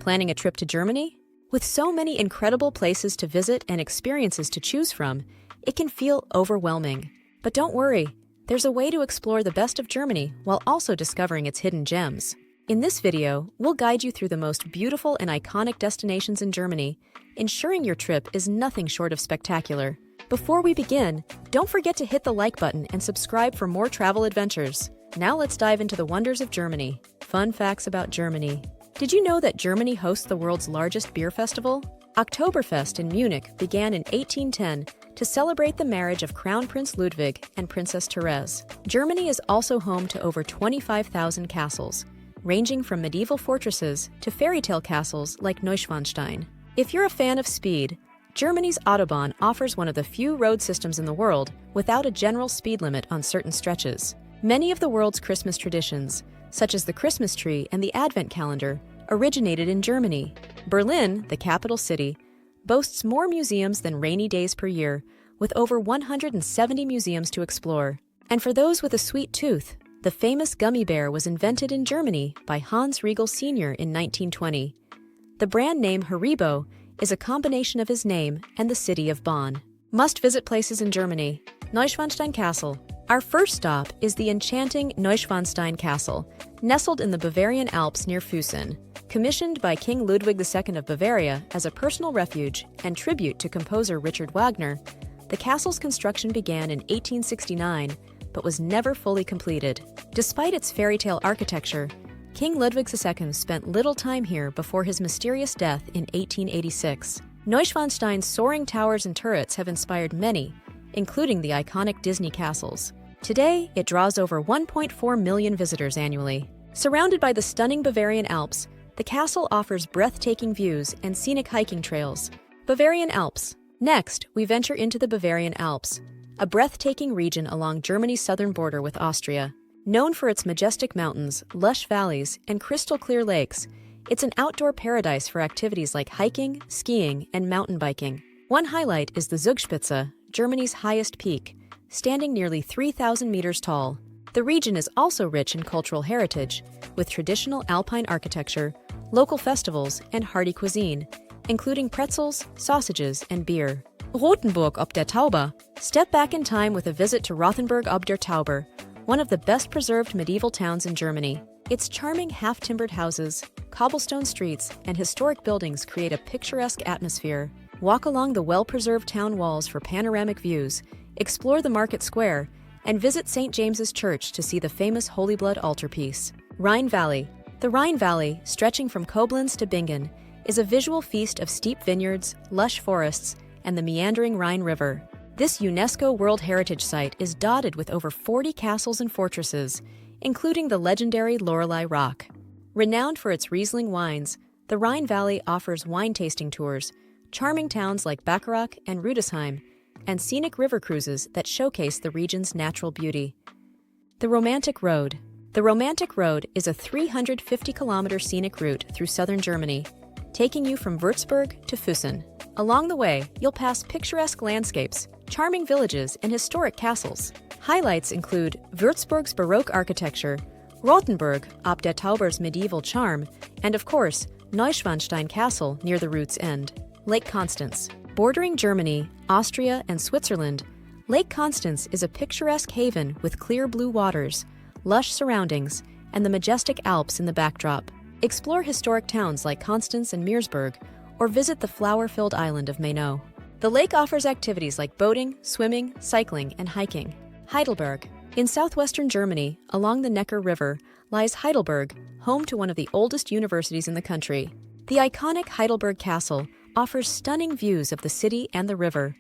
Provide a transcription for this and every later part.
Planning a trip to Germany? With so many incredible places to visit and experiences to choose from, it can feel overwhelming. But don't worry, there's a way to explore the best of Germany while also discovering its hidden gems. In this video, we'll guide you through the most beautiful and iconic destinations in Germany, ensuring your trip is nothing short of spectacular. Before we begin, don't forget to hit the like button and subscribe for more travel adventures. Now let's dive into the wonders of Germany. Fun facts about Germany. Did you know that Germany hosts the world's largest beer festival? Oktoberfest in Munich began in 1810 to celebrate the marriage of Crown Prince Ludwig and Princess Therese. Germany is also home to over 25,000 castles, ranging from medieval fortresses to fairy tale castles like Neuschwanstein. If you're a fan of speed, Germany's Autobahn offers one of the few road systems in the world without a general speed limit on certain stretches. Many of the world's Christmas traditions, such as the Christmas tree and the Advent calendar, originated in Germany. Berlin, the capital city, boasts more museums than rainy days per year, with over 170 museums to explore. And for those with a sweet tooth, the famous gummy bear was invented in Germany by Hans Riegel Sr. in 1920. The brand name Haribo is a combination of his name and the city of Bonn. Must-visit places in Germany. Neuschwanstein Castle. Our first stop is the enchanting Neuschwanstein Castle, nestled in the Bavarian Alps near Füssen. Commissioned by King Ludwig II of Bavaria as a personal refuge and tribute to composer Richard Wagner, the castle's construction began in 1869 but was never fully completed. Despite its fairy tale architecture, King Ludwig II spent little time here before his mysterious death in 1886. Neuschwanstein's soaring towers and turrets have inspired many, including the iconic Disney castles. Today, it draws over 1.4 million visitors annually. Surrounded by the stunning Bavarian Alps, the castle offers breathtaking views and scenic hiking trails. Bavarian Alps. Next, we venture into the Bavarian Alps, a breathtaking region along Germany's southern border with Austria. Known for its majestic mountains, lush valleys, and crystal-clear lakes, it's an outdoor paradise for activities like hiking, skiing, and mountain biking. One highlight is the Zugspitze, Germany's highest peak, standing nearly 3,000 meters tall. The region is also rich in cultural heritage, with traditional alpine architecture, local festivals, and hearty cuisine, including pretzels, sausages, and beer. Rothenburg ob der Tauber. Step back in time with a visit to Rothenburg ob der Tauber, one of the best-preserved medieval towns in Germany. Its charming half-timbered houses, cobblestone streets, and historic buildings create a picturesque atmosphere. Walk along the well-preserved town walls for panoramic views, explore the market square, and visit St. James's Church to see the famous Holy Blood altarpiece. Rhine Valley. The Rhine Valley, stretching from Koblenz to Bingen, is a visual feast of steep vineyards, lush forests, and the meandering Rhine River. This UNESCO World Heritage Site is dotted with over 40 castles and fortresses, including the legendary Lorelei Rock. Renowned for its Riesling wines, the Rhine Valley offers wine tasting tours, charming towns like Bacharach and Rudesheim, and scenic river cruises that showcase the region's natural beauty. The Romantic Road. The Romantic Road is a 350-kilometer scenic route through southern Germany, taking you from Würzburg to Füssen. Along the way, you'll pass picturesque landscapes, charming villages, and historic castles. Highlights include Würzburg's Baroque architecture, Rothenburg ob der Tauber's medieval charm, and of course, Neuschwanstein Castle near the route's end. Lake Constance. Bordering Germany, Austria, and Switzerland, Lake Constance is a picturesque haven with clear blue waters, lush surroundings, and the majestic Alps in the backdrop. Explore historic towns like Constance and Meersburg, or visit the flower-filled island of Mainau. The lake offers activities like boating, swimming, cycling, and hiking. Heidelberg. In southwestern Germany, along the Neckar River, lies Heidelberg, home to one of the oldest universities in the country. The iconic Heidelberg Castle offers stunning views of the city and the river,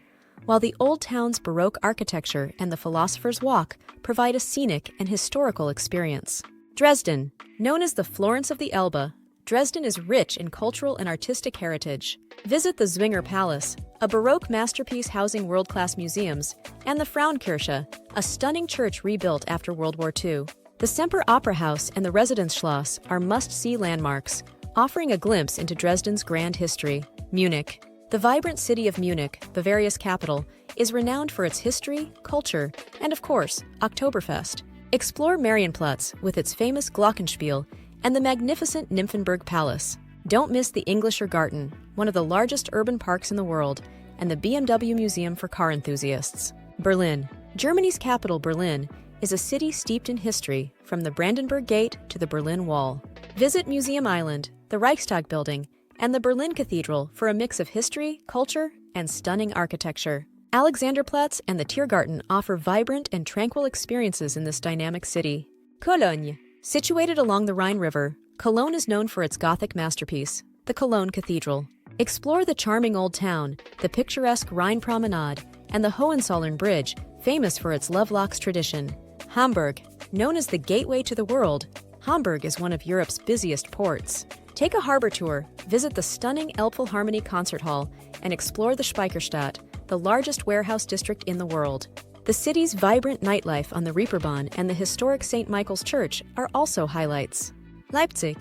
while the old town's Baroque architecture and the Philosopher's Walk provide a scenic and historical experience. Dresden. Known as the Florence of the Elbe, Dresden is rich in cultural and artistic heritage. Visit the Zwinger Palace, a Baroque masterpiece housing world-class museums, and the Frauenkirche, a stunning church rebuilt after World War II. The Semper Opera House and the Residenzschloss are must-see landmarks, offering a glimpse into Dresden's grand history. Munich. The vibrant city of Munich, Bavaria's capital, is renowned for its history, culture, and of course, Oktoberfest. Explore Marienplatz with its famous Glockenspiel and the magnificent Nymphenburg Palace. Don't miss the Englischer Garten, one of the largest urban parks in the world, and the BMW Museum for car enthusiasts. Berlin. Germany's capital, Berlin, is a city steeped in history, from the Brandenburg Gate to the Berlin Wall. Visit Museum Island, the Reichstag Building, and the Berlin Cathedral for a mix of history, culture, and stunning architecture. Alexanderplatz and the Tiergarten offer vibrant and tranquil experiences in this dynamic city. Cologne. Situated along the Rhine River, Cologne is known for its Gothic masterpiece, the Cologne Cathedral. Explore the charming old town, the picturesque Rhine Promenade, and the Hohenzollern Bridge, famous for its lovelocks tradition. Hamburg. Known as the gateway to the world, Hamburg is one of Europe's busiest ports. Take a harbor tour, visit the stunning Elbphilharmonie Concert Hall, and explore the Speicherstadt, the largest warehouse district in the world. The city's vibrant nightlife on the Reeperbahn and the historic St. Michael's Church are also highlights. Leipzig.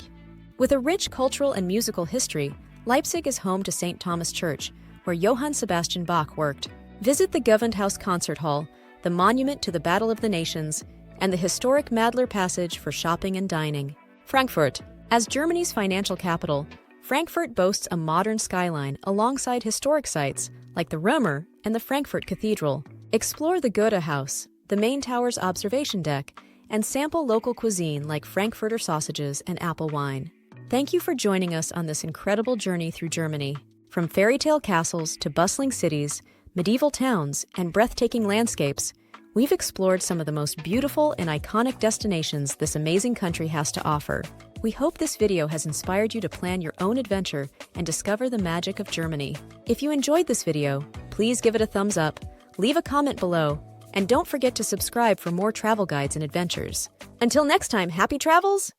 With a rich cultural and musical history, Leipzig is home to St. Thomas Church, where Johann Sebastian Bach worked. Visit the Gewandhaus Concert Hall, the monument to the Battle of the Nations, and the historic Madler Passage for shopping and dining. Frankfurt. As Germany's financial capital, Frankfurt boasts a modern skyline alongside historic sites like the Römer and the Frankfurt Cathedral. Explore the Goethe House, the main tower's observation deck, and sample local cuisine like Frankfurter sausages and apple wine. Thank you for joining us on this incredible journey through Germany. From fairy tale castles to bustling cities, medieval towns, and breathtaking landscapes, we've explored some of the most beautiful and iconic destinations this amazing country has to offer. We hope this video has inspired you to plan your own adventure and discover the magic of Germany. If you enjoyed this video, please give it a thumbs up, leave a comment below, and don't forget to subscribe for more travel guides and adventures. Until next time, happy travels!